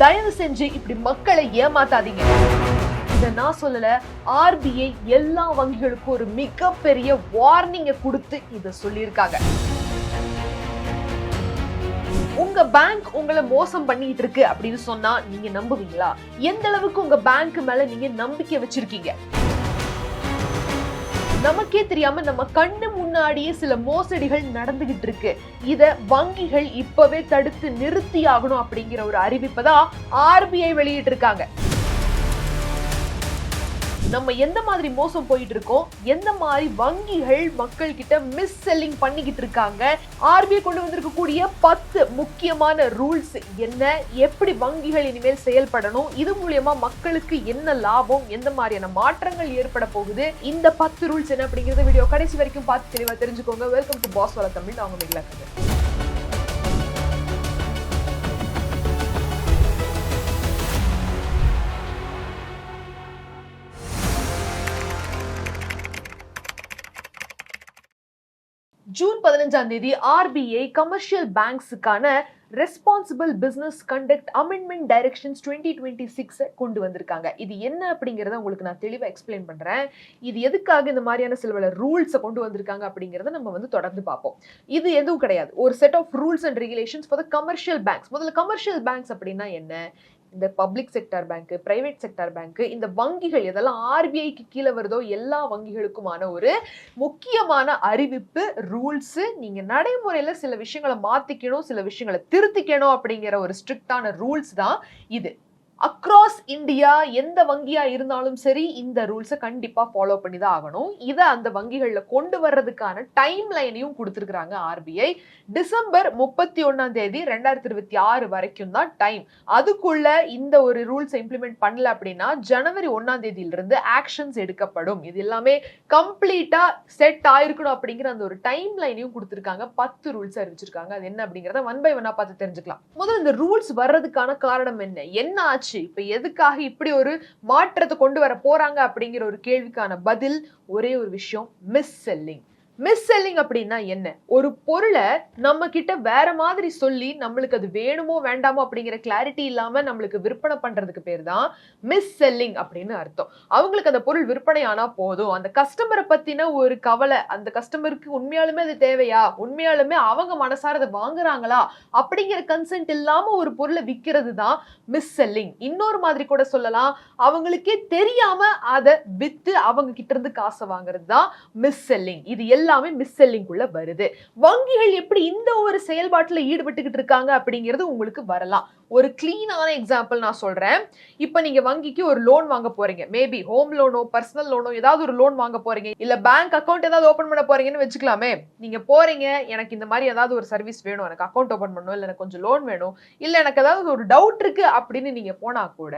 தயவு செஞ்சு இப்படி மக்களை ஏமாத்தாதீங்க. இதை நான் சொல்லல, ஆர்பிஐ எல்லா வங்கிகளுக்கும் ஒரு மிகப்பெரிய வார்னிங்கை கொடுத்து இதை சொல்லியிருக்காங்க. உங்க பேங்க் உங்களை மோசம் பண்ணிட்டு இருக்கு அப்படின்னு சொன்னா நீங்க நம்புவீங்களா? எந்த அளவுக்கு உங்க பேங்க் மேல நீங்க நம்பிக்கை வச்சிருக்கீங்க? நமக்கே தெரியாம நம்ம கண்ணு முன்னாடியே சில மோசடிகள் நடந்துகிட்டு இருக்கு. இத வங்கிகள் இப்பவே தடுத்து நிறுத்தி ஆகணும் அப்படிங்கிற ஒரு அறிவிப்பை தான் ஆர்பிஐ வெளியிட்டு இருக்காங்க. நம்ம எந்த மாதிரி மோசம் போயிட்டு இருக்கோம், எந்த மாதிரி வங்கிகள் மக்கள் கிட்ட மிஸ் செல்லிங் பண்ணிக்கிட்டு இருக்காங்க, ஆர்பிஐ கொண்டு வந்திருக்கக்கூடிய 10 முக்கியமான ரூல்ஸ் என்ன, எப்படி வங்கிகள் இனிமேல் செயல்படணும், இது மூலியமா மக்களுக்கு என்ன லாபம், எந்த மாதிரியான மாற்றங்கள் ஏற்பட போகுது, இந்த 10 ரூல்ஸ் என்ன அப்படிங்கறத வீடியோ கடைசி வரைக்கும் பார்த்து தெளிவா தெரிஞ்சுக்கோங்க. Welcome to Boss Wallah Tamil. நான் உங்க மேகலா. ஜூன் 15ஆம் தேதி ஆர்பிஐ கமர்ஷியல் பேங்க்ஸுக்கான responsible business conduct amendment directions 2026 கொண்டு வந்திருக்காங்க. இது என்ன அப்படிங்கறத உங்களுக்கு நான் தெளிவா எக்ஸ்பிளைன் பண்றேன். இது எதுக்காக இந்த மாதிரியான சில ரூல்ஸை கொண்டு வந்திருக்காங்க அப்படிங்கறத நம்ம தொடர்ந்து பார்ப்போம். இது எதுவும் கிடையாது, ஒரு set of rules and regulations for the commercial banks. முதல்ல கமர்ஷியல் பேங்க்ஸ் அப்படின்னா என்ன? இந்த public sector bank, private sector bank, இந்த வங்கிகள் எதெல்லாம் ஆர்பிஐக்கு கீழே வருதோ எல்லா வங்கிகளுக்குமான ஒரு முக்கியமான அறிவிப்பு, ரூல்ஸ். நீங்க நடைமுறையில சில விஷயங்களை மாத்திக்கணும், சில விஷயங்களை திருத்திக்கணும் அப்படிங்கிற ஒரு ஸ்ட்ரிக்டான ரூல்ஸ் தான் இது. அக்ராஸ் இந்தியா எந்த வங்கியா இருந்தாலும் சரி இந்த ரூல்ஸை கண்டிப்பா ஃபாலோ பண்ணி தான் ஆகணும். இதை அந்த வங்கிகள்ல கொண்டு வர்றதுக்கான டைம் லைனையும் கொடுத்துருக்காங்க ஆர்பிஐ. டிசம்பர் 31ஆம் தேதி 2026 வரைக்கும் தான் டைம். அதுக்குள்ள இந்த ஒரு ரூல்ஸ் இம்ப்ளிமெண்ட் பண்ணல அப்படின்னா ஜனவரி 1ஆம் தேதியிலிருந்து ஆக்ஷன்ஸ் எடுக்கப்படும். இது எல்லாமே கம்ப்ளீட்டா செட் ஆயிருக்கணும் அப்படிங்கிற அந்த ஒரு டைம் லைனையும் கொடுத்துருக்காங்க. 10 ரூல்ஸ் அறிவிச்சிருக்காங்க. அது என்ன அப்படிங்கறத ஒன் பை ஒன்னா பார்த்து தெரிஞ்சுக்கலாம். முதல்ல இந்த ரூல்ஸ் வர்றதுக்கான காரணம் என்ன ஆச்சு, இப்ப எதுக்காக இப்படி ஒரு மாற்றத்தை கொண்டு வர போறாங்க அப்படிங்கிற ஒரு கேள்விக்கான பதில் ஒரே ஒரு விஷயம், மிஸ் செல்லிங். மிஸ் செல்லிங் அப்படின்னா என்ன? ஒரு பொருளை நம்ம கிட்ட வேற மாதிரி சொல்லி நம்மளுக்கு அது வேணுமோ வேண்டாமோ அப்படிங்கிற கிளாரிட்டி இல்லாம நம்மளுக்கு விற்பனை பண்றதுக்கு பேர் தான் மிஸ் செல்லிங் அப்படின்னு அர்த்தம். அவங்களுக்கு அந்த பொருள் விற்பனை ஆனா போதும், அந்த கஸ்டமரை பத்தின ஒரு கவலை, அந்த கஸ்டமருக்கு உண்மையாலுமே அது தேவையா, உண்மையாலுமே அவங்க மனசார அதை வாங்குறாங்களா அப்படிங்கிற கன்சென்ட் இல்லாம ஒரு பொருளை விற்கிறது தான் மிஸ் செல்லிங். இன்னொரு மாதிரி கூட சொல்லலாம், அவங்களுக்கே தெரியாம அதை வித்து அவங்க கிட்ட இருந்து காசை வாங்குறது தான் மிஸ் செல்லிங். இது எல்லாமே மிஸ் செல்லிங் குள்ள வருது. வங்கிகள் எப்படி இந்த ஒரு செயல்பாட்டுல ஈடுபட்டுக்கிட்டு இருக்காங்க அப்படிங்கிறது உங்களுக்கு வரலாம். ஒரு கிளீனான எக்ஸாம்பிள் நான் சொல்றேன். இப்ப நீங்க வங்கிக்கு ஒரு லோன் வாங்க போறீங்க, மேபி ஹோம் லோனோ பர்சனல் லோனோ ஏதாவது ஒரு லோன் வாங்க போறீங்க, இல்ல பேங்க் அக்கௌண்ட் ஏதாவது ஓபன் பண்ண போறீங்கன்னு வச்சுக்கலாமே. நீங்க போறீங்க, எனக்கு இந்த மாதிரி ஏதாவது ஒரு சர்வீஸ் வேணும், எனக்கு அக்கௌண்ட் ஓபன் பண்ணணும், இல்ல எனக்கு கொஞ்சம் லோன் வேணும், இல்ல எனக்கு ஏதாவது ஒரு டவுட் இருக்கு அப்படின்னு நீங்க போனா கூட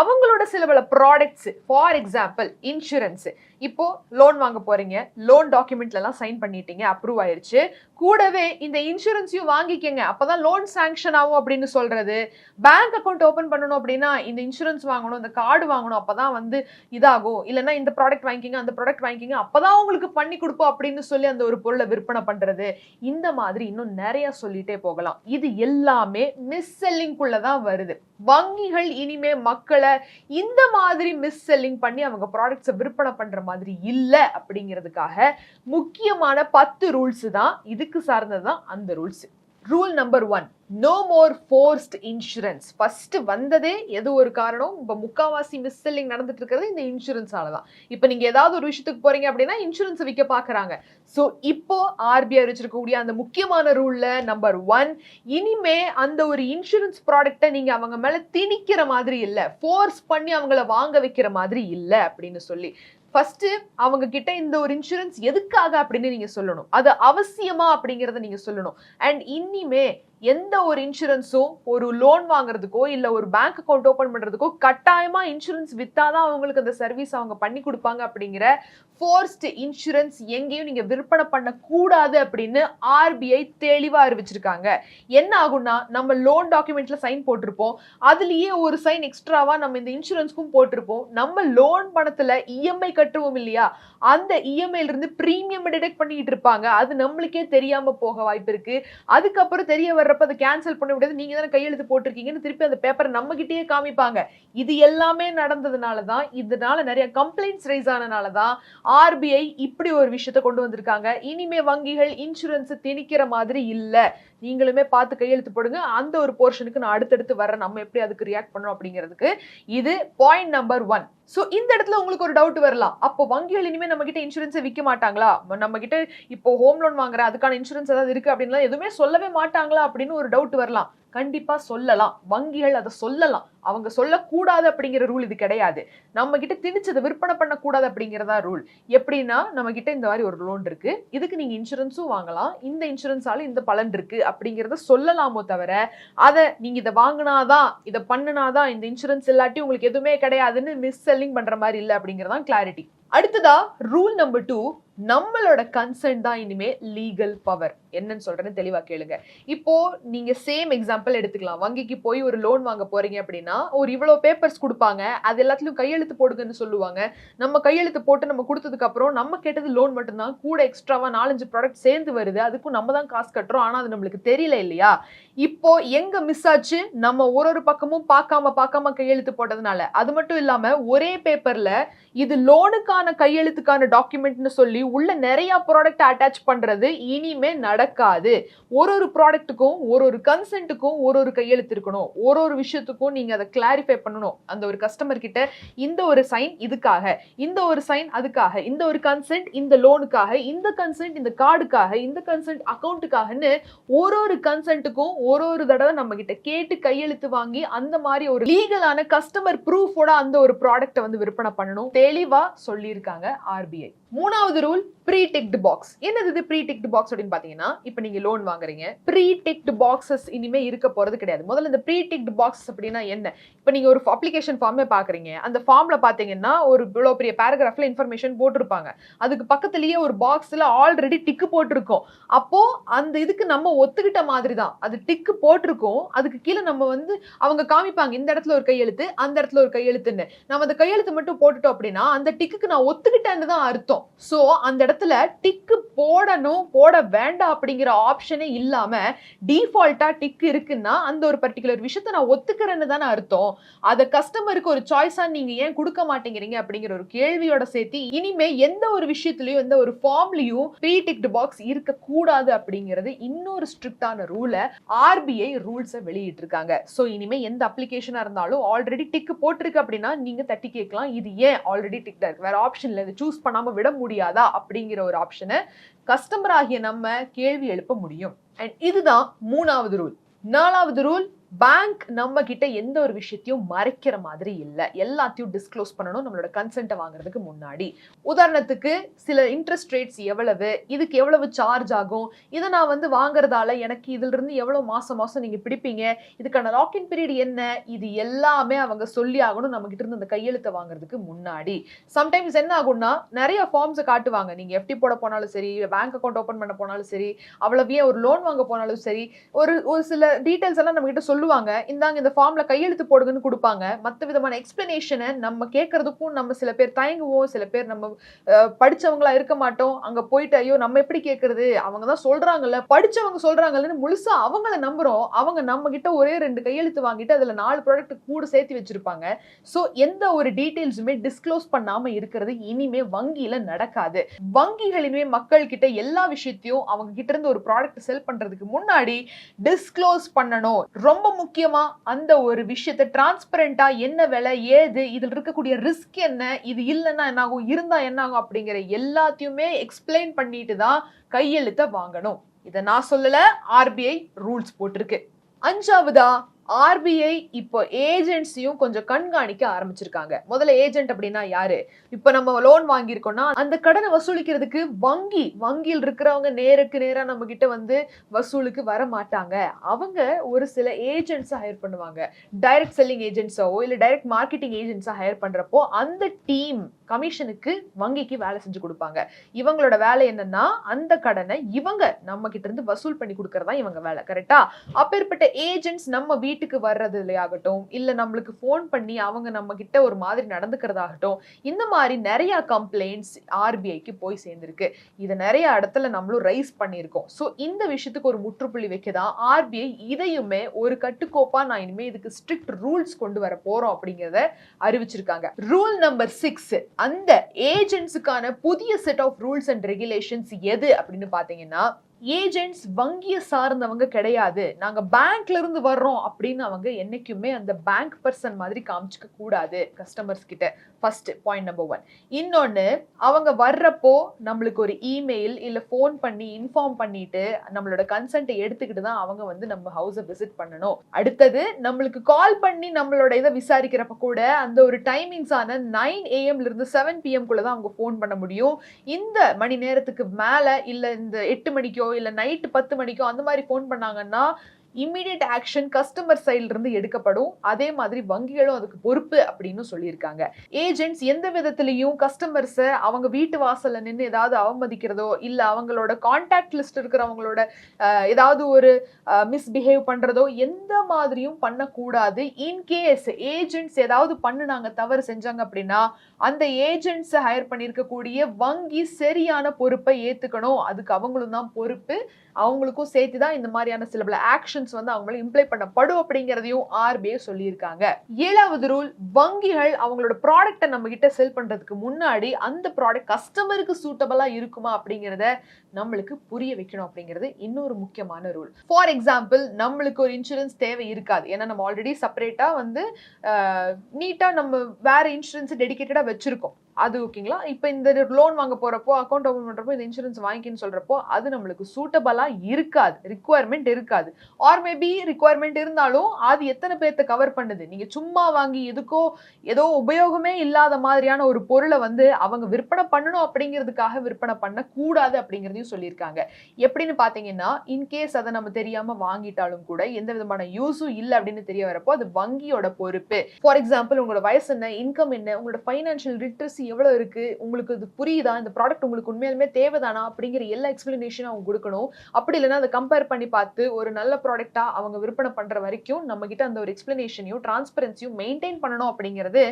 அவங்களோட சில பல ப்ராடக்ட்ஸ், ஃபார் எக்ஸாம்பிள் இன்சூரன்ஸ். இப்போ லோன் வாங்க போறீங்க, லோன் டாக்குமெண்ட்ல எல்லாம் சைன் பண்ணிட்டீங்க, அப்ரூவ் ஆயிருச்சு, கூடவே இந்த இன்சூரன்ஸையும் வாங்கிக்கங்க அப்பதான் லோன் சாங்ஷன் ஆகும் அப்படின்னு சொல்றது. பேங்க் அக்கௌண்ட் ஓபன் பண்ணணும் அப்படின்னா இந்த இன்சூரன்ஸ் வாங்கணும், இந்த கார்டு வாங்கணும், அப்பதான் இதாகும், இல்லைன்னா இந்த ப்ராடக்ட் வாங்கிக்கிங்க, அந்த ப்ராடக்ட் வாங்கிக்கிங்க, அப்பதான் உங்களுக்கு பண்ணி கொடுப்போம் அப்படின்னு சொல்லி அந்த ஒரு பொருளை விற்பனை பண்றது. இந்த மாதிரி இன்னும் நிறைய சொல்லிட்டே போகலாம். இது எல்லாமே மிஸ் செல்லிங் குள்ளதான் வருது. வங்கிகள் இனிமே மக்களை இந்த மாதிரி மிஸ் செல்லிங் பண்ணி அவங்க ப்ராடக்ட்ஸை விற்பனை பண்ற மாதிரி இல்ல அப்படிங்கிறதுக்காக முக்கியமான 10 ரூல்ஸ் தான், இதுக்கு சார்ந்ததுதான் அந்த rules. Rule number 1, no more forced insurance. First வந்ததே எது ஒரு காரணம், இப்ப முக்காவாசி மிஸ் செல்லிங் நடந்துட்டு இருக்கிறது இந்த இன்சூரன்ஸால தான். இப்ப நீங்க ஏதாவது ஒரு விஷயத்துக்கு போறீங்க அப்படின்னா இன்சூரன்ஸ் விற்க பாக்குறாங்க. சோ இப்போ ஆர்பிஐ வச்சிருக்கக்கூடிய அந்த முக்கியமான ரூல்ல நம்பர் 1, இனிமே அந்த ஒரு இன்சூரன்ஸ் ப்ராடக்ட்டை நீங்க அவங்க மேல திணிக்கிற மாதிரி இல்ல, ஃபோர்ஸ் பண்ணி அவங்கள வாங்க வைக்கிற மாதிரி இல்ல அப்படின்னு சொல்லி. ஃபர்ஸ்ட் அவங்க கிட்ட இந்த ஒரு இன்சூரன்ஸ் எதுக்காக அப்படின்னு நீங்க சொல்லணும், அது அவசியமா அப்படிங்கறத நீங்க சொல்லணும். அண்ட் இனிமே எந்த ஒரு இன்சூரன்ஸும் ஒரு லோன் வாங்குறதுக்கோ இல்ல ஒரு பேங்க் அக்கௌண்ட் ஓபன் பண்றதுக்கோ கட்டாயமா இன்சூரன்ஸ் வித்தாதான் அவங்களுக்கு அந்த சர்வீஸ் அவங்க பண்ணி கொடுப்பாங்க அப்படிங்கிற ஃபோர்ஸ்ட் இன்சூரன்ஸ் எங்கேயும் நீங்க விற்பனை பண்ண கூடாது அப்படின்னு ஆர்பிஐ தெளிவா அறிவிச்சிருக்காங்க. என்ன ஆகும்னா, நம்ம லோன் டாக்குமெண்ட்ல சைன் போட்டிருப்போம், அதுலயே ஒரு சைன் எக்ஸ்ட்ராவா நம்ம இந்த இன்சூரன்ஸ்க்கும் போட்டிருப்போம். நம்ம லோன் பணத்துல இஎம்ஐ கட்டுவோம் இல்லையா, அந்த இஎம்ஐல இருந்து பிரீமியம் டிடெக்ட் பண்ணிட்டு இருப்பாங்க. அது நம்மளுக்கே தெரியாம போக வாய்ப்பு இருக்கு. அதுக்கப்புறம் தெரிய வர்ற வரப்ப அதை கேன்சல் பண்ண முடியாது, நீங்க தானே கையெழுத்து போட்டிருக்கீங்கன்னு திருப்பி அந்த பேப்பரை நம்ம கிட்டயே காமிப்பாங்க. இது எல்லாமே நடந்ததுனாலதான், இதனால நிறைய கம்ப்ளைண்ட்ஸ் ரைஸ் ஆனனாலதான் ஆர்பிஐ இப்படி ஒரு விஷயத்த கொண்டு வந்திருக்காங்க. இனிமே வங்கிகள் இன்சூரன்ஸ் திணிக்கிற மாதிரி இல்ல, நீங்களுமே பார்த்து கையெழுத்து போடுங்க. அந்த ஒரு போர்ஷனுக்கு நான் அடுத்தடுத்து வரேன், நம்ம எப்படி அதுக்கு ரியாக்ட் பண்ணோம் அப்படிங்கிறதுக்கு. இது பாயிண்ட் நம்பர் 1. சோ இந்த இடத்துல உங்களுக்கு ஒரு டவுட் வரலாம், அப்போ வங்கிகள் இனிமே நம்ம கிட்ட இன்சூரன்ஸ் விற்க மாட்டாங்களா, நம்ம கிட்ட இப்போ ஹோம் லோன் வாங்குற அதுக்கான இன்சூரன்ஸ் ஏதாவது இருக்கு அப்படின்லாம் எதுவுமே சொல்லவே மாட்டாங்களா அப்படின்னு ஒரு டவுட் வரலாம். கண்டிப்பா சொல்லலாம், வங்கிகள் அதை சொல்லலாம். அவங்க சொல்லக்கூடாது அப்படிங்கிற ரூல் இது கிடையாது. நம்ம கிட்ட திணிச்சதை விற்பனை பண்ண கூடாது அப்படிங்கறதா ரூல். எப்படின்னா, நம்ம கிட்ட இந்த மாதிரி ஒரு லோன் இருக்கு, இதுக்கு நீங்க இன்சூரன்ஸும் வாங்கலாம், இந்த இன்சூரன்ஸால இந்த பலன் இருக்கு அப்படிங்கறத சொல்லலாமோ தவிர, அதை நீங்க இதை வாங்கினாதான் இதை பண்ணுனாதான் இந்த இன்சூரன்ஸ் இல்லாட்டி உங்களுக்கு எதுவுமே கிடையாதுன்னு மிஸ் செல்லிங் பண்ற மாதிரி இல்லை அப்படிங்கறதான் கிளாரிட்டி. அடுத்ததா ரூல் நம்பர் 2, நம்மளோட கன்சென்ட் தான் இனிமே லீகல் பவர். என்னன்னு சொல்றேன்னு தெளிவா கேளுங்க. இப்போ நீங்க சேம் எக்ஸாம்பிள் எடுத்துக்கலாம். வங்கிக்கு போய் ஒரு லோன் வாங்க போறீங்க அப்படின்னா, ஒரு இவ்வளவு பேப்பர்ஸ் கொடுப்பாங்க, அது எல்லாத்துலயும் கையெழுத்து போடுங்கன்னு சொல்லுவாங்க. நம்ம கையெழுத்து போட்டு நம்ம கொடுத்ததுக்கு அப்புறம் நம்ம கேட்டது லோன் மட்டும்தான், கூட எக்ஸ்ட்ராவா 4-5 ப்ராடக்ட் சேர்ந்து வருது, அதுக்கும் நம்ம தான் காசு கட்டுறோம், ஆனா அது நம்மளுக்கு தெரியல இல்லையா. இப்போ எங்க மிஸ் ஆச்சு, நம்ம ஒரு பக்கமும் பார்க்காம கையெழுத்து போட்டதுனால. அது மட்டும் இல்லாம ஒரே பேப்பர்ல இது லோனுக்கான கையெழுத்துக்கான டாக்குமெண்ட்னு சொல்லி உள்ள நிறைய ப்ராடக்ட் அட்டாச் பண்றது இனிமே நடக்காது. ஒரு ப்ராடக்ட்டுக்கும் ஒரு கன்சென்ட்டுக்கும் ஒரு கையெழுத்து இருக்கணும். ஒரு விஷயத்துக்கும் நீங்க அதை கிளாரிஃபை பண்ணணும். அந்த ஒரு கஸ்டமர் கிட்ட இந்த ஒரு சைன் இதுக்காக, இந்த ஒரு சைன் அதுக்காக, இந்த ஒரு கன்சென்ட் இந்த லோனுக்காக, இந்த கன்சென்ட் இந்த கார்டுக்காக, இந்த கன்சென்ட் அக்கௌண்ட்டுக்காகன்னு ஒரு கன்சென்ட்டுக்கும் ஒரு தடவை நம்ம கிட்ட கேட்டு கையெழுத்து வாங்கி அந்த மாதிரி ஒரு லீகலான கஸ்டமர் ப்ரூஃபோட அந்த ஒரு ப்ராடக்ட்டை வந்து விற்பனை பண்ணணும். தெளிவா சொல்லியிருக்காங்க ஆர்பிஐ. 3வது ரூல், ப்ரீ டிக்டு பாக்ஸ். என்னது இது ப்ரீ டிக்டு பாக்ஸ் அப்படின்னு பாத்தீங்கன்னா, இப்ப நீங்க லோன் வாங்குறீங்க, ப்ரீ டிக்டு பாக்ஸஸ் இனிமே இருக்க போறது கிடையாது. முதல்ல இந்த ப்ரீ டிக்டு பாக்ஸஸ் அப்படின்னா என்ன? இப்ப நீங்க ஒரு அப்ளிகேஷன் ஃபார்மே பாக்குறீங்க, அந்த ஃபார்ம்ல பாத்தீங்கன்னா ஒரு இவ்வளவு பெரிய பேராகிராஃப்ல இன்ஃபர்மேஷன் போட்டிருப்பாங்க, அதுக்கு பக்கத்துலயே ஒரு பாக்ஸ்ல ஆல்ரெடி டிக்கு போட்டிருக்கோம். அப்போ அந்த இதுக்கு நம்ம ஒத்துக்கிட்ட மாதிரி தான் அது டிக்கு போட்டிருக்கோம். அதுக்கு கீழே நம்ம வந்து அவங்க காமிப்பாங்க, இந்த இடத்துல ஒரு கையெழுத்து, அந்த இடத்துல ஒரு கையெழுத்துன்னு. நம்ம அந்த கையெழுத்து மட்டும் போட்டுட்டோம் அப்படின்னா அந்த டிக்கு நான் ஒத்துக்கிட்டேன்னு தான் அர்த்தம். சோ அந்த இடத்துல டிக்கு போடணும் போட வேண்டாம் அப்படிங்கிற ஆப்ஷனே இல்லாம டிஃபால்ட்டா டிக் இருக்குன்னா அந்த ஒரு பர்டிகுலர் விஷயத்தை நான் ஒத்துக்கிறேன்னு தானே அர்த்தம். அத கஸ்டமருக்கு ஒரு சாய்ஸா நீங்க ஏன் கொடுக்க மாட்டேங்கிறீங்க அப்படிங்கிற ஒரு கேள்வியோட சேர்த்து இனிமே எந்த ஒரு விஷயத்திலயும் எந்த ஒரு ஃபார்ம்லயும் ப்ரீ டிக்டு பாக்ஸ் இருக்க கூடாது அப்படிங்கிறது இன்னொரு ஸ்ட்ரிக்டான ரூல ஆர்பிஐ ரூல்ஸை வெளியிட்டு இருக்காங்க. சோ இனிமே எந்த அப்ளிகேஷனா இருந்தாலும் ஆல்ரெடி டிக் போட்டிருக்கு அப்படின்னா நீங்க தட்டி கேட்கலாம், இது ஏன் ஆல்ரெடி டிக்டா இருக்கு, வேற ஆப்ஷன் இல்ல, இதை சூஸ் பண்ணாம விட முடியாதா அப்படிங்கிற ஒரு ஆப்ஷனை கஸ்டமர் ஆகிய நம்ம கேள்வி எழுப்ப முடியும். அண்ட் இதுதான் 3வது ரூல். 4வது ரூல், பேங்க் நம்ம கிட்ட எந்த ஒரு விஷயத்தையும் மறைக்கிற மாதிரி இல்ல, எல்லாத்தையும் டிஸ்க்ளோஸ் பண்ணணும் நம்மளோட கன்சென்ட்டை வாங்குறதுக்கு முன்னாடி. உதாரணத்துக்கு சில இன்ட்ரெஸ்ட் ரேட்ஸ் எவ்வளவு, இதுக்கு எவ்வளவு சார்ஜ் ஆகும், இதை நான் வந்து வாங்குறதால எனக்கு இதுல இருந்து எவ்வளவு மாசம் நீங்க பிடிப்பீங்க, இதுக்கான லாக்இன் பீரியட் என்ன, இது எல்லாமே அவங்க சொல்லி ஆகணும் நம்ம கிட்ட இருந்து அந்த கையெழுத்தை வாங்குறதுக்கு முன்னாடி. சம்டைம்ஸ் என்ன ஆகும்னா, நிறைய ஃபார்ம்ஸ் காட்டுவாங்க, நீங்க எஃப்டி போட போனாலும் சரி, பேங்க் அக்கௌண்ட் ஓபன் பண்ண போனாலும் சரி, அவ்வளவே ஒரு லோன் வாங்க போனாலும் சரி, ஒரு சில டீடைல்ஸ் எல்லாம் நம்ம கிட்ட சொல்லுவாங்க, இந்தாங்க இந்த ஃபார்ம்ல கையெழுத்து போடுங்கன்னு கொடுப்பாங்க. மத்த விதமான எக்ஸ்பிளனேஷனை நம்ம கேட்கறதுக்கும் நம்ம சில பேர் தயங்குவோம், சில பேர் நம்ம படிச்சவங்களா இருக்க மாட்டோம். அங்க போயிட்டு ஐயோ நம்ம எப்படி கேட்கறது, அவங்க தான் சொல்றாங்கல்ல, படிச்சவங்க சொல்றாங்கன்னு முழுசா அவங்கள நம்புறோம். அவங்க நம்ம கிட்ட ஒரே 2 கையெழுத்து வாங்கிட்டு அதுல 4 ப்ராடக்ட் கூட சேர்த்து வச்சிருப்பாங்க. சோ எந்த ஒரு டீடைல்ஸுமே டிஸ்க்ளோஸ் பண்ணாம இருக்கிறது இனிமே வங்கியில நடக்காது. வங்கிகள் இனிமே மக்கள் கிட்ட எல்லா விஷயத்தையும் அவங்க கிட்ட இருந்து ஒரு ப்ராடக்ட் செல் பண்றதுக்கு முன்னாடி டிஸ்க்ளோஸ் பண்ணணும். ரொம்ப முக்கியமா அந்த ஒரு விஷயத்தை டிரான்ஸ்பரண்டா, என்ன விலை, ஏது, இதுல இருக்கக்கூடிய ரிஸ்க் என்ன, இது இல்லைன்னா என்ன ஆகும், இருந்தா என்ன ஆகும் அப்படிங்கிற எல்லாத்தையுமே எக்ஸ்பிளைன் பண்ணிட்டு தான் கையெழுத்தை வாங்கணும். இதை நான் சொல்லல, ஆர்பிஐ ரூல்ஸ் போட்டிருக்கு. 5வதா, ஆர்பிஐ இப்போ ஏஜென்ட்ஸையும் கொஞ்சம் கண்காணிக்க ஆரம்பிச்சிருக்காங்க. முதல்ல ஏஜென்ட் அப்படின்னா யாரு, இப்ப நம்ம லோன் வாங்கியிருக்கோம்னா அந்த கடனை வசூலிக்கிறதுக்கு வங்கியில் இருக்கிறவங்க நேருக்கு நேரா நம்ம கிட்ட வந்து வசூலுக்கு வர மாட்டாங்க. அவங்க ஒரு சில ஏஜென்ட்ஸை ஹையர் பண்ணுவாங்க. டைரக்ட் செல்லிங் ஏஜென்ட்ஸோ இல்ல டைரக்ட் மார்க்கெட்டிங் ஏஜென்ட்ஸா ஹையர் பண்றப்போ அந்த டீம் கமிஷனுக்கு வங்கிக்கு வேலை செஞ்சு கொடுப்பாங்க. இவங்களோட வேலை என்னன்னா, அந்த கடனை இவங்க நம்ம கிட்ட இருந்து வசூல் பண்ணி கொடுக்கறதா இவங்க வேலை. கரெக்டா? அப்பேற்பட்ட ஏஜென்ட்ஸ் நம்ம வீட்டுக்கு வர்றதுலயாகட்டும், இல்ல நம்மளுக்கு ஃபோன் பண்ணி அவங்க நம்ம கிட்ட ஒரு மாதிரி நடந்துக்கிறதாகட்டும், இந்த மாதிரி நிறைய கம்ப்ளைண்ட்ஸ் ஆர்பிஐக்கு போய் சேர்ந்திருக்கு. இதை நிறைய இடத்துல நம்மளும் ரைஸ் பண்ணியிருக்கோம். ஸோ இந்த விஷயத்துக்கு ஒரு முற்றுப்புள்ளி வைக்கதான் ஆர்பிஐ இதையுமே ஒரு கட்டுக்கோப்பா நான் இனிமே இதுக்கு ஸ்ட்ரிக்ட் ரூல்ஸ் கொண்டு வர போறோம் அப்படிங்கிறத அறிவிச்சிருக்காங்க. ரூல் நம்பர் 6, அந்த ஏஜென்ட்ஸுக்கான புதிய set of rules and regulations எது அப்படின்னு பாத்தீங்கன்னா, ஏஜென்ட்ஸ் வங்கியை சார்ந்தவங்க கிடையாது, நாங்க பேங்க்ல இருந்து வர்றோம் அப்படின்னு அவங்க என்னைக்குமே அந்த பேங்க் பர்சன் மாதிரி காமிச்சுக்க கூடாது கஸ்டமர்ஸ் கிட்ட. First point number 1. இன்னொன்னு, அவங்க வர்றப்போ நம்மளுக்கு ஒரு இமெயில் இல்ல போன் பண்ணி இன்ஃபார்ம் பண்ணிட்டு நம்மளோட கன்சென்ட்டை எடுத்துக்கிட்டு தான் அவங்க வந்து நம்ம ஹவுஸை விசிட் பண்ணணும். அடுத்தது, நம்மளுக்கு கால் பண்ணி நம்மளோட இதை விசாரிக்கிறப்ப கூட அந்த ஒரு டைமிங்ஸ் ஆன 9 AM இருந்து 7 PM குள்ள தான் அவங்க போன் பண்ண முடியும். இந்த மணி நேரத்துக்கு மேல இல்ல இந்த 8 மணிக்கோ இல்ல நைட் 10 மணிக்கோ அந்த மாதிரி போன் பண்ணாங்கன்னா இம்மிடியட் ஆக்ஷன் கஸ்டமர் சைட்ல இருந்து எடுக்கப்படும். அதே மாதிரி வங்கிகளும் அதுக்கு பொறுப்பு அப்படின்னு சொல்லியிருக்காங்க. ஏஜென்ட்ஸ் எந்த விதத்திலையும் கஸ்டமர்ஸை அவங்க வீட்டு வாசல்ல நின்று ஏதாவது அவமதிக்கிறதோ இல்ல அவங்களோட கான்டாக்ட் லிஸ்ட் இருக்கிறவங்களோட ஏதாவது ஒரு மிஸ்பிஹேவ் பண்றதோ எந்த மாதிரியும் பண்ணக்கூடாது. இன்கேஸ் ஏஜென்ட்ஸ் ஏதாவது பண்ணுனாங்க, தவறு செஞ்சாங்க அப்படின்னா அந்த ஏஜென்ட்ஸ் ஹையர் பண்ணியிருக்கக்கூடிய வங்கி சரியான பொறுப்பை ஏத்துக்கணும். அதுக்கு அவங்களும் தான் பொறுப்பு. அவங்களுக்கும் சேர்த்து தான் இந்த மாதிரியான சில பல ஆக்ஷன்ஸ் வந்து அவங்கள இம்ப்ளை பண்ணப்படும் அப்படிங்கிறதையும் ஆர்பிஐ சொல்லியிருக்காங்க. 7வது ரூல், வங்கிகள் அவங்களோட ப்ராடக்ட்டை நம்ம கிட்ட செல் பண்றதுக்கு முன்னாடி அந்த ப்ராடக்ட் கஸ்டமருக்கு சூட்டபிளா இருக்குமா அப்படிங்கிறத நம்மளுக்கு புரிய வைக்கணும் அப்படிங்கிறது இன்னொரு முக்கியமான ரூல். ஃபார் எக்ஸாம்பிள், நம்மளுக்கு ஒரு இன்சூரன்ஸ் தேவை இருக்காது, ஏன்னா நம்ம ஆல்ரெடி செப்பரேட்டா வந்து நீட்டா நம்ம வேற இன்சூரன்ஸ் டெடிகேட்டடா வச்சிருக்கோம். அது ஓகேங்களா. இப்போ இந்த லோன் வாங்க போறப்போ, அக்கௌண்ட் ஓபன் பண்றப்போ இந்த இன்சூரன்ஸ் வாங்கின்னு சொல்றப்போ அது நம்மளுக்கு சூட்டபிளா இருக்காது, ரிக்குவயர்மெண்ட் இருக்காது. ஆர் மேபி ரிக்குவயர்மெண்ட் இருந்தாலும் அது எத்தனை பேர்த்த கவர் பண்ணுது? நீங்க சும்மா வாங்கி எதுக்கோ ஏதோ உபயோகமே இல்லாத மாதிரியான ஒரு பொருளை வந்து அவங்க விற்பனை பண்ணணும் அப்படிங்கிறதுக்காக விற்பனை பண்ண கூடாது அப்படிங்கிறதையும் சொல்லியிருக்காங்க. எப்படின்னு பாத்தீங்கன்னா, இன்கேஸ் அதை நம்ம தெரியாம வாங்கிட்டாலும் கூட எந்த விதமான யூஸும் இல்லை அப்படின்னு தெரிய வரப்போ அது வங்கியோட பொறுப்பு. ஃபார் எக்ஸாம்பிள், உங்களோட வயசு என்ன, இன்கம் என்ன, உங்களோட ஃபைனான்சியல் லிட்ரஸி எவ்வளவு இருக்கு, உங்களுக்கு இது புரியுதா, இந்த ப்ராடக்ட் உங்களுக்கு உண்மையாலுமே தேவைதானா அப்படிங்கிற எல்லா எக்ஸ்பிளனேஷனும் அவங்க கொடுக்கணும். அப்படி இல்லைன்னா அதை கம்பேர் பண்ணி பார்த்து ஒரு நல்ல ப்ராடக்டா அவங்க விற்பனை பண்ற வரைக்கும் நம்ம கிட்ட அந்த ஒரு எக்ஸ்பிளனேஷனையும் டிரான்ஸ்பரன்சியும் மெயின்டைன் பண்ணணும் அப்படிங்கிறது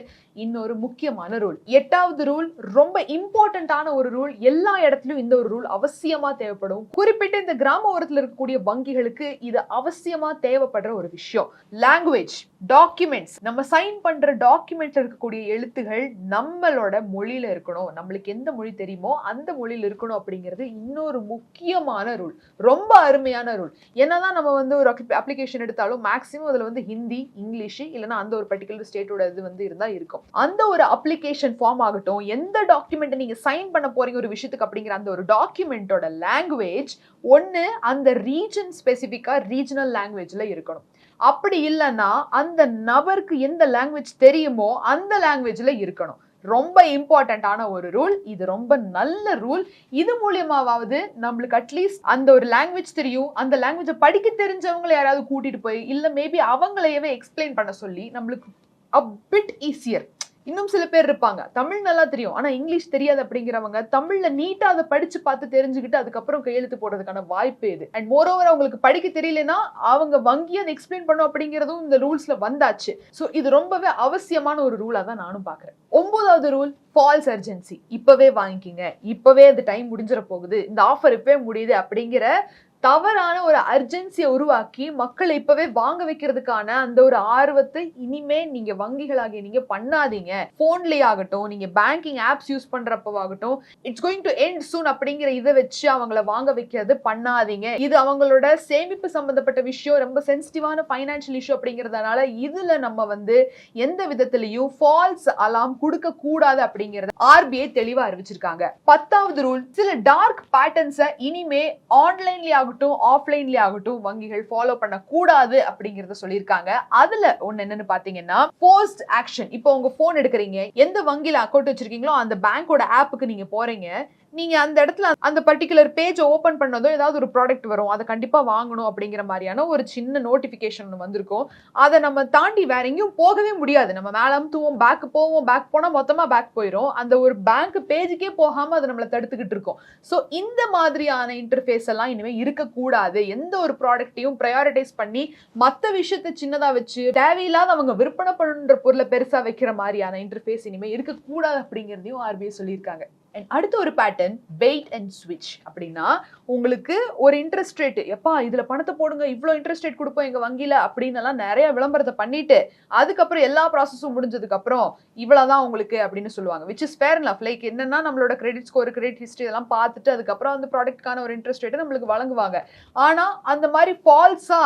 இன்னொரு முக்கியமான ரூல். 8வது ரூல் ரொம்ப இம்பார்ட்டன்டான ஒரு ரூல். எல்லா இடத்துலயும் இந்த ஒரு ரூல் அவசியமா தேவைப்படும். குறிப்பிட்ட இந்த கிராம ஓரத்தில் இருக்கக்கூடிய வங்கிகளுக்கு இது அவசியமா தேவைப்படுற ஒரு விஷயம். லாங்குவேஜ், டாக்குமெண்ட்ஸ், நம்ம சைன் பண்ற டாக்குமெண்ட்ல இருக்கக்கூடிய எழுத்துகள் நம்மளோட மொழியில இருக்கணும். நம்மளுக்கு எந்த மொழி தெரியுமோ அந்த மொழியில இருக்கணும் அப்படிங்கிறது இன்னொரு முக்கியமான ரூல். ரொம்ப அருமையான ரூல். என்னதான் நம்ம வந்து ஒரு அப்ளிகேஷன் எடுத்தாலும் மேக்ஸிமம் அதுல வந்து ஹிந்தி, இங்கிலீஷ் இல்லைன்னா அந்த ஒரு பர்டிகுலர் ஸ்டேட்டோட இது வந்து இருந்தா இருக்கும். அந்த ஒரு அப்ளிகேஷன் ஃபார்ம் ஆகட்டும், எந்த டாக்குமெண்ட் நீங்க சைன் பண்ண போறீங்க ஒரு விஷயத்துக்கு அப்படிங்கிற அந்த ஒரு டாக்குமெண்டோட லாங்குவேஜ் ஒன்னு அந்த ரீஜன் ஸ்பெசிபிக்கா ரீஜனல் லாங்குவேஜ்ல இருக்கணும். அப்படி இல்லைன்னா அந்த நபருக்கு எந்த லாங்குவேஜ் தெரியுமோ அந்த லாங்குவேஜ்ல இருக்கணும். ரொம்ப இம்பார்ட்டன்டான ஒரு ரூல். இது ரொம்ப நல்ல ரூல். இது மூலியமாவது நம்மளுக்கு அட்லீஸ்ட் அந்த ஒரு லாங்குவேஜ் தெரியும், அந்த லாங்குவேஜை படிக்க தெரிஞ்சவங்களை யாராவது கூட்டிட்டு போய் இல்ல மேபி அவங்களையவே எக்ஸ்பிளைன் பண்ண சொல்லி நம்மளுக்கு a bit easier. இன்னும் சில பேர் இருப்பாங்க, தமிழ் நல்லா தெரியும் ஆனா இங்கிலீஷ் தெரியாது அப்படிங்கிறவங்க தமிழ்ல நீட்டா அதை படிச்சு பார்த்து தெரிஞ்சுக்கிட்டு அதுக்கப்புறம் கையெழுத்து போடுறதுக்கான வாய்ப்பு இது. அண்ட் மோரோவர் அவங்களுக்கு படிக்க தெரியலனா அவங்க வங்கி அதை எக்ஸ்பிளைன் பண்ணும் அப்படிங்கிறதும் இந்த ரூல்ஸ்ல வந்தாச்சு. ஸோ இது ரொம்பவே அவசியமான ஒரு ரூலா தான் நானும் பாக்குறேன். 9வது ரூல், ஃபால்ஸ் அர்ஜென்சி. இப்பவே வாங்கிக்கிங்க, இப்பவே அது டைம் முடிஞ்சிட போகுது, இந்த ஆஃபர் இப்பவே முடியுது அப்படிங்கிற தவறான ஒரு அர்ஜென்சியை உருவாக்கி மக்களை இப்பவே வாங்க வைக்கிறதுக்கான அந்த ஒரு ஆர்வத்தை இனிமே நீங்க வங்கிகளாகிய நீங்க பண்ணாதீங்க. போன்லயே ஆகட்டும், நீங்க பேங்கிங் ஆப்ஸ் யூஸ் பண்றப்பவாகட்டும், it's going to end soon அப்படிங்கிற இதை வச்சு அவங்கள வாங்க வைக்கிறது பண்ணாதீங்க. இது அவங்களோட சேமிப்பு சம்பந்தப்பட்ட விஷயம், ரொம்ப சென்சிட்டிவான பைனான்சியல் இஷ்யூ அப்படிங்கறதுனால இதுல நம்ம வந்து எந்த விதத்திலையும் ஃபால்ஸ் அலாம் கொடுக்க கூடாது அப்படிங்கறத ஆர்பிஐ தெளிவா அறிவிச்சிருக்காங்க. 10வது ரூல், சில டார்க் பேட்டர்ன்ஸை இனிமே ஆன்லைன்லயே ஆஃப்லைன்லயே ஆகட்டும் வங்கிகள் ஃபாலோ பண்ண கூடாது அப்படிங்கறத சொல்லியிருக்காங்க. அதுல ஒன்னு என்னன்னு பாத்தீங்கன்னா, போஸ்ட் ஆக்ஷன். இப்போ உங்க போன் எடுக்கிறீங்க, எந்த வங்கியில அக்கௌண்ட் வச்சிருக்கீங்களோ அந்த பேங்கோட ஆப்புக்கு நீங்க போறீங்க, நீங்க அந்த இடத்துல அந்த பர்டிகுலர் பேஜ் ஓபன் பண்ணதும் ஏதாவது ஒரு ப்ராடக்ட் வரும், அதை கண்டிப்பா வாங்கணும் அப்படிங்கிற மாதிரியான ஒரு சின்ன நோட்டிபிகேஷன் வந்திருக்கும். அதை நம்ம தாண்டி வேற எங்கேயும் போகவே முடியாது. நம்ம மேல அமுத்துவோம், பேக் போவோம், பேக் போனா மொத்தமா பேக் போயிடும். அந்த ஒரு பேங்க் பேஜுக்கே போகாம அதை நம்மளை தடுத்துக்கிட்டு இருக்கும். ஸோ இந்த மாதிரியான இன்டர்ஃபேஸ் எல்லாம் இனிமே இருக்கக்கூடாது. எந்த ஒரு ப்ராடக்ட்டையும் ப்ரையாரிட்டைஸ் பண்ணி மற்ற விஷயத்தை சின்னதா வச்சு தேவையில்லாத அவங்க விற்பனை பண்ணுற பொருளை பெருசா வைக்கிற மாதிரியான இன்டர்ஃபேஸ் இனிமே இருக்கக்கூடாது அப்படிங்கிறதையும் ஆர்பிஐ சொல்லியிருக்காங்க. அடுத்த ஒரு பேட்டர்ன் வெயிட் அண்ட் ஸ்விட்ச். அப்படின்னா உங்களுக்கு ஒரு இன்ட்ரெஸ்ட் ரேட், எப்பா இதுல பணத்தை போடுங்க, இவ்வளோ இன்ட்ரெஸ்ட் ரேட் கொடுப்போம் எங்க வங்கியில அப்படின்னு எல்லாம் நிறைய விளம்பரத்தை பண்ணிட்டு அதுக்கப்புறம் எல்லா ப்ராசஸும் முடிஞ்சதுக்கு அப்புறம் இவ்வளவுதான் உங்களுக்கு அப்படின்னு சொல்லுவாங்க. Which is fair enough. Like என்னன்னா நம்மளோட கிரெடிட் ஸ்கோர், கிரெடிட் ஹிஸ்டரி இதெல்லாம் பார்த்துட்டு அதுக்கப்புறம் அந்த ப்ராடக்ட்கான ஒரு இன்ட்ரெஸ்ட் ரேட்டை நம்மளுக்கு வழங்குவாங்க. ஆனா அந்த மாதிரி ஃபால்ஸா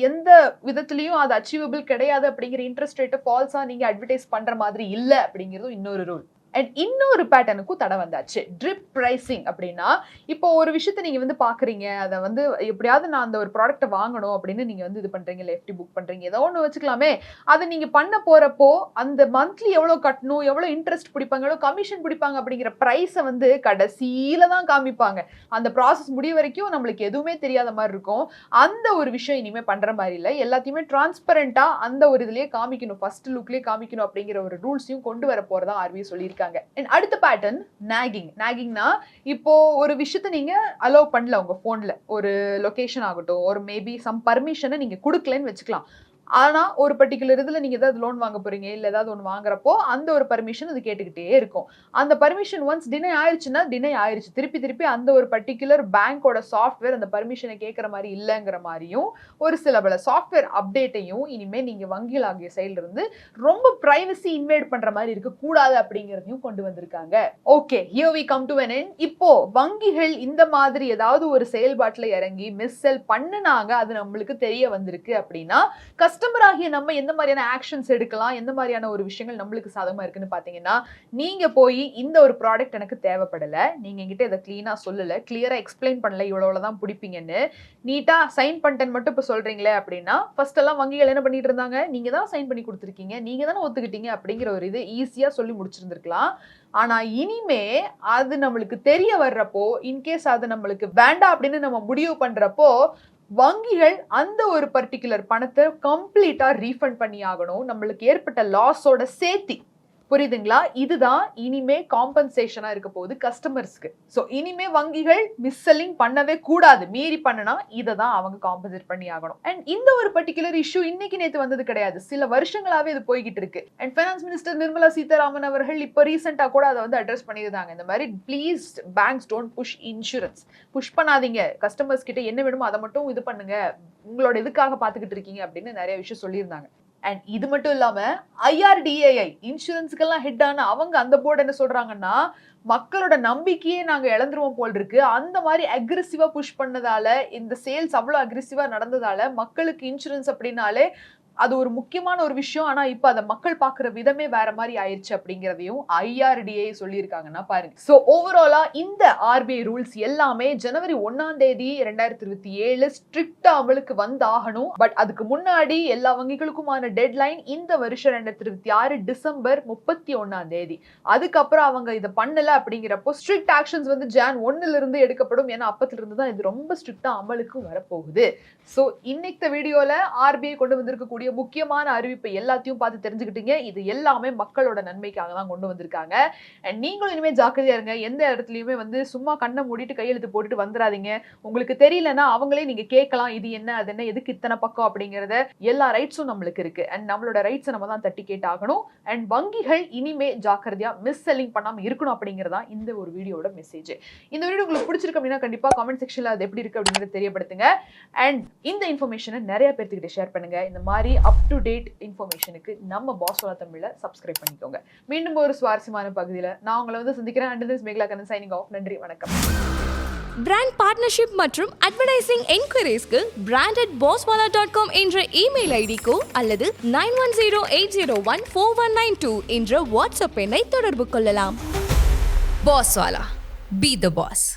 எந்த விதத்திலையும் அது அச்சீவபிள் கிடையாது அப்படிங்கிற இன்ட்ரெஸ்ட் ரேட்டை ஃபால்ஸா நீங்க அட்வர்டைஸ் பண்ற மாதிரி இல்லை அப்படிங்கிறதும் இன்னொரு ரூல். அண்ட் இன்னொரு பேட்டர்னுக்கும் தடை வந்தாச்சு, ட்ரிப் பிரைசிங். அப்படின்னா இப்போ ஒரு விஷயத்த நீங்க வந்து பாக்குறீங்க, அதை வந்து எப்படியாவது நான் அந்த ஒரு ப்ராடக்ட்டை வாங்கணும் அப்படின்னு நீங்க வந்து இது பண்றீங்க, இல்லை எஃப்டி புக் பண்றீங்க, ஏதோ ஒன்று வச்சுக்கலாமே. அதை நீங்க பண்ண போறப்போ அந்த மந்த்லி எவ்வளவு கட்டணும், எவ்வளவு இன்ட்ரெஸ்ட் பிடிப்பாங்க, எவ்வளவு கமிஷன் பிடிப்பாங்க அப்படிங்கிற பிரைஸை வந்து கடைசியில தான் காமிப்பாங்க. அந்த ப்ராசஸ் முடிய வரைக்கும் நம்மளுக்கு எதுவுமே தெரியாத மாதிரி இருக்கும். அந்த ஒரு விஷயம் இனிமே பண்ற மாதிரி இல்லை. எல்லாத்தையுமே டிரான்ஸ்பரண்டா அந்த ஒரு இதுலயே காமிக்கணும், ஃபர்ஸ்ட் லுக்லயே காமிக்கணும் அப்படிங்கிற ஒரு ரூல்ஸையும் கொண்டு வர போறதா ஆர்பிஐ சொல்லியிருக்காங்க. அடுத்த பேட்டர்ன் நாகிங். நாகிங்னா இப்போ ஒரு விஷயத்தை நீங்க அலோவ் பண்ணல உங்க போன்ல, ஒரு லொகேஷன் ஆகட்டும், ஒரு மேபி சம் பர்மிஷனை நீங்க கொடுக்கலன்னு வச்சுக்கலாம். ஆனா ஒரு பர்டிகுலர் இதுல நீங்க ஏதாவது லோன் வாங்க போறீங்க, இல்ல ஏதாவது ஒன்று வாங்குறப்போ அந்த ஒரு பர்மிஷன் அது கேட்டுக்கிட்டே இருக்கும். அந்த பர்மிஷன் ஒன்ஸ் டினை ஆயிடுச்சுன்னா டினை ஆயிடுச்சு. திருப்பி திருப்பி அந்த ஒரு பர்டிகுலர் பேங்கோட சாஃப்ட்வேர் அந்த பர்மிஷனை கேட்கற மாதிரி இல்லைங்கிற மாதிரியும் ஒரு சில பல சாஃப்ட்வேர் அப்டேட்டையும் இனிமே நீங்க வங்கிகள் ஆகிய சைட்ல இருந்து ரொம்ப பிரைவசி இன்வைட் பண்ற மாதிரி இருக்க கூடாது அப்படிங்கிறதையும் கொண்டு வந்திருக்காங்க. Okay, here we come to an end. இப்போ வங்கிகள் இந்த மாதிரி ஏதாவது ஒரு செயல்பாட்டுல இறங்கி மிஸ்செல் பண்ணுனாங்க, அது நம்மளுக்கு தெரிய வந்திருக்கு அப்படின்னா கஸ்டமர் ஆகிய நம்ம எந்த மாதிரியான ஆக்ஷன்ஸ் எடுக்கலாம், எந்த மாதிரியான ஒரு விஷயங்கள் நம்மளுக்கு சாதகமா இருக்குன்னு பாத்தீங்கன்னா, நீங்க போய் இந்த ஒரு ப்ராடக்ட் எனக்கு தேவைப்படல, நீங்க என்கிட்ட இதை கிளீனா சொல்லல, கிளியரா எக்ஸ்பிளைன் பண்ணல, இவ்வளவுதான் பிடிப்பீங்கன்னு நீட்டா சைன் பண்ணிட்டேன்னு மட்டும் இப்ப சொல்றீங்களே அப்படின்னா, ஃபர்ஸ்ட் எல்லாம் வங்கிகள் என்ன பண்ணிட்டு இருந்தாங்க, நீங்க தான் சைன் பண்ணி கொடுத்துருக்கீங்க, நீங்க தானே ஒத்துக்கிட்டீங்க அப்படிங்கிற ஒரு இது ஈஸியா சொல்லி முடிச்சிருந்திருக்கலாம். ஆனா இனிமே அது நம்மளுக்கு தெரிய வர்றப்போ, இன்கேஸ் அது நம்மளுக்கு வேண்டாம் அப்படின்னு நம்ம முடிவு பண்றப்போ வங்கிகள் அந்த ஒரு பர்டிகுலர் பணத்தை கம்ப்ளீட்டா ரீஃபண்ட் பண்ணி ஆகணும், நம்மளுக்கு ஏற்பட்ட லாஸோட சேர்த்தி. புரியுதுங்களா? இதுதான் இனிமே காம்பன்சேஷனா இருக்க போகுது கஸ்டமர்ஸ்க்கு. சோ இனிமே வங்கிகள் மிஸ்செல்லிங் பண்ணவே கூடாது. மீறி பண்ணனா இதை தான் அவங்க காம்பன்சேட் பண்ணி ஆகணும். அண்ட் இந்த ஒரு பர்டிகுலர் இஷ்யூ இன்னைக்கு நேத்து வந்தது கிடையாது, சில வருஷங்களாவே இது போய்கிட்டு இருக்கு. And finance minister Nirmala Sitharaman அவர்கள் இப்போ ரீசெண்டா கூட அதை வந்து அட்ரஸ் பண்ணியிருந்தாங்க. இந்த மாதிரி please banks don't push insurance, push பண்ணாதீங்க, கஸ்டமர்ஸ் கிட்ட என்ன வேணுமோ அதை மட்டும் இது பண்ணுங்க, உங்களோட இதுக்காக பாத்துக்கிட்டு இருக்கீங்க அப்படின்னு நிறைய விஷயம் சொல்லியிருந்தாங்க. அண்ட் இது மட்டும் இல்லாம IRDAI இன்சூரன்ஸுக்கெல்லாம் ஹெட் ஆன அவங்க அந்த போர்டு என்ன சொல்றாங்கன்னா, மக்களோட நம்பிக்கையே நாங்க இழந்துருவோம் போல் இருக்கு, அந்த மாதிரி அக்ரெசிவா புஷ் பண்ணதால, இந்த சேல்ஸ் அவ்வளவு அக்ரெசிவா நடந்ததால மக்களுக்கு இன்சூரன்ஸ் அப்படின்னாலே அது ஒரு முக்கியமான ஒரு விஷயம். ஆனா இப்ப அதை மக்கள் பாக்குற விதமே வேற மாதிரி ஆயிடுச்சு அப்படிங்கிறதையும் IRDAI சொல்லியிருக்காங்கன்னா பாருங்க. சோ ஓவராலா இந்த RBI ரூல்ஸ் எல்லாமே ஜனவரி 1ஆம் தேதி 2027 ஸ்ட்ரிக்டா அமலுக்கு வந்தாகணும். பட் அதுக்கு முன்னாடி எல்லா வங்கிகளுக்குமான டெட்லைன் இந்த வருஷம் 2026 டிசம்பர் 31ஆம் தேதி. அதுக்கப்புறம் அவங்க இதை பண்ணல அப்படிங்கிறப்போ ஸ்ட்ரிக்ட் ஆக்ஷன்ஸ் வந்து Jan 1ல இருந்து எடுக்கப்படும். ஏன்னா அப்பத்துல இருந்து தான் இது ரொம்ப ஸ்ட்ரிக்டா அமலுக்கு வரப்போகுது. சோ இன்னைக்கு வீடியோல RBI கொண்டு வந்திருக்கக்கூடிய முக்கியமான அறிவிப்பு எல்லாத்தையும் பார்த்து தெரிஞ்சுக்கிட்டீங்க. இது எல்லாமே மக்களோட நன்மைக்காக தான் கொண்டு வந்திருக்காங்க. நீங்களும் இனிமே ஜாக்கிரதையா இருங்க. எந்த இடத்துலயுமே வந்து சும்மா கண்ணை மூடிட்டு கையெழுத்து போட்டுட்டு வந்துடாதீங்க. உங்களுக்கு தெரியலன்னா அவங்களே நீங்க கேட்கலாம், இது என்ன அது என்ன, எதுக்கு இத்தனை பக்கம் அப்படிங்கறத. எல்லா ரைட்ஸும் நம்மளுக்கு இருக்கு. அண்ட் நம்மளோட ரைட்ஸை நம்ம தான் தட்டி கேட்டாகணும். அண்ட் வங்கிகள் இனிமே ஜாக்கிரதையா மிஸ் செல்லிங் பண்ணாம இருக்கணும் அப்படிங்கறதா இந்த ஒரு வீடியோட மெசேஜ். இந்த வீடியோ உங்களுக்கு பிடிச்சிருக்கு அப்படின்னா கண்டிப்பா கமெண்ட் செக்ஷன்ல அது எப்படி இருக்கு அப்படிங்கறத தெரியப்படுத்துங்க. அண்ட் இந்த இன்ஃபர்மேஷனை நிறைய பேர்த்துக்கிட்ட ஷேர் பண்ணுங்க. இந்த மாதிரி அப் டு டேட் இன்ஃபர்மேஷனுக்கு நம்ம பாஸ்வாலா தமிழ்ல சப்ஸ்கிரைப் பண்ணிக்கோங்க. மீண்டும் ஒரு சுவாரஸ்யமான பகுதியில் நான் உங்களை வந்து சந்திக்கிறேன். And this Megala Kannan signing off. நன்றி, வணக்கம். பிராண்ட் பார்ட்னர்ஷிப் மற்றும் அட்வர்டைசிங் என்கொயரிஸ்க்கு brand@bosswala.com என்ற இமெயில் ஐடிக்கோ அல்லது 9108014192 என்ற வாட்ஸ்அப் எண்ணை தொடர்பு கொள்ளலாம். பாஸ்வாலா, பி தி பாஸ்.